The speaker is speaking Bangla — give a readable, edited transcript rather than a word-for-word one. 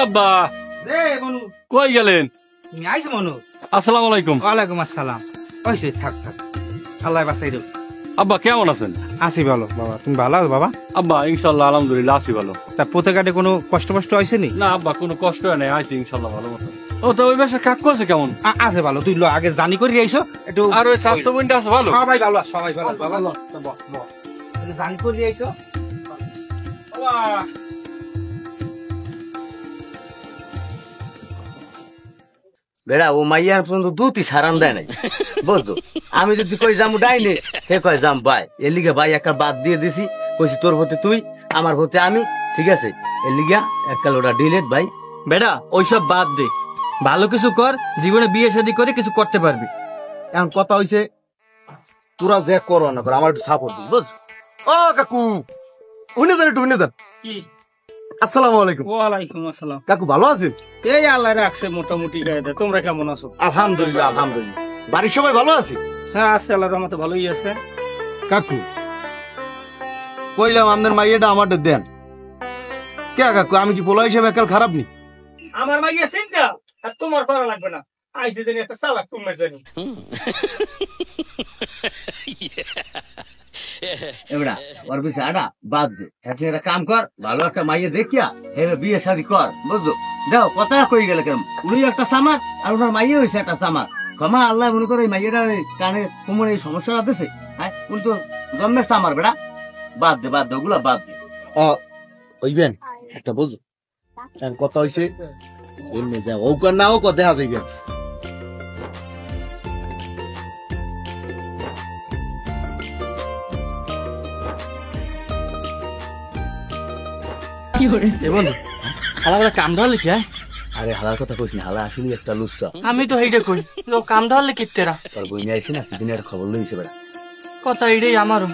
আব্বা রে মনু কই গেলেন? তুমি আইছো মনু? আসসালামু আলাইকুম। ওয়ালাইকুম আসসালাম। ওইসে থাক থাক, আল্লাহ বাঁচাই দেব। আব্বা কেমন আছেন? আছি ভালো বাবা, তুমি ভালো আছো বাবা? আব্বা ইনশাল্লাহ আলহামদুলিল্লাহ আছি ভালো। তা পথে ঘাটে কোনো কষ্ট হয়েছে নি? না আব্বা কোনো কষ্ট হয় নাই, আছি ইনশাল্লাহ ভালো মতো। ও তো ওই বাসার কাকু আছে কেমন? আছে ভালো। তুই লো আগে জানি করে আইছো একটু। আর ওই স্বাস্থ্য বোনটা আছে ভালো? সবাই ভালো আছে, সবাই ভালো আছে বাবা। জানি করে আইছো বাবা। বেড়া ও মাইয়ার পর্যন্ত দুটি সারান দেয় নাই বুঝতো। আমি যদি কই যাম ডাইনে, সে কয় যাম ভাই। এর লিগে ভাই একটা বাদ দিয়ে দিছি, কইছি তোর ভোতে তুই, আমার ভোতে আমি, ঠিক আছে? এর লিগা একটা লোটা ডিলেট ভাই। বেটা ওইসব বাদ দে, ভালো কিছু কর, জীবনে বিয়ে শাদী করে কিছু করতে পারবি। এখন কথা হইছে তোরা যে করো না করো আমার একটু সাপোর্ট দিবি বুঝ। ও কাকু উনি যান, একটু উনি যান। কি? আসসালামু আলাইকুম। ওয়ালাইকুম আসসালাম। কাকু ভালো আছেন? এই আল্লাহ রাখছে মোটামুটি গায়ে। তোমরা কেমন আছো? আলহামদুলিল্লাহ আলহামদুলিল্লাহ। বাড়ির সবাই ভালো আছে? হ্যাঁ আছে, আল্লাহর রহমতে ভালোই আছে। কাকু কইলাম আপনার মাইয়াটা আমারটা দেন। কে কাকু, আমি কি পোলা হিসেবে একাল খারাপ নি? আমার মাইয়া চিন্তা আর তোমার করা লাগবে না। আইসে জানি একটা চালাক তুমি জানি। এবারা ওর পিছে আডা বাদ দে, এখন একটা কাম কর, ভালো একটা মাইয়া দেখিয়া হেবে বিয়ে শাদী কর বুঝছো। দাও কথা কই গেলে কেন, উনি একটা সামার আর ওনার মাইয়া হয়েছে একটা সামার। ক্ষমা আল্লাহ মনে করে এই মাইয়াটা কানে কোমরে এই সমস্যাটা দিছে। হ্যাঁ উনি তো জন্মের সামার বেড়া। বাদ দে বাদ দে, ওগুলা বাদ দে। কইবেন একটা বুঝো। এখন কথা হইছে এমনি যা ও কর না ও কর দেখা যাইবে। বন্ধু হালা কাম ধরলে কি? আরে হালার কথা কইস না, হালা আসলে একটা লুচ্চা। আমি তো এইটা কই, কাম ধরলে কিত্তেরা তোর বই নিয়ে আইসি না, কিছুদিন একটা খবর লইছে বেড়া। কথা এইটাই আমারও।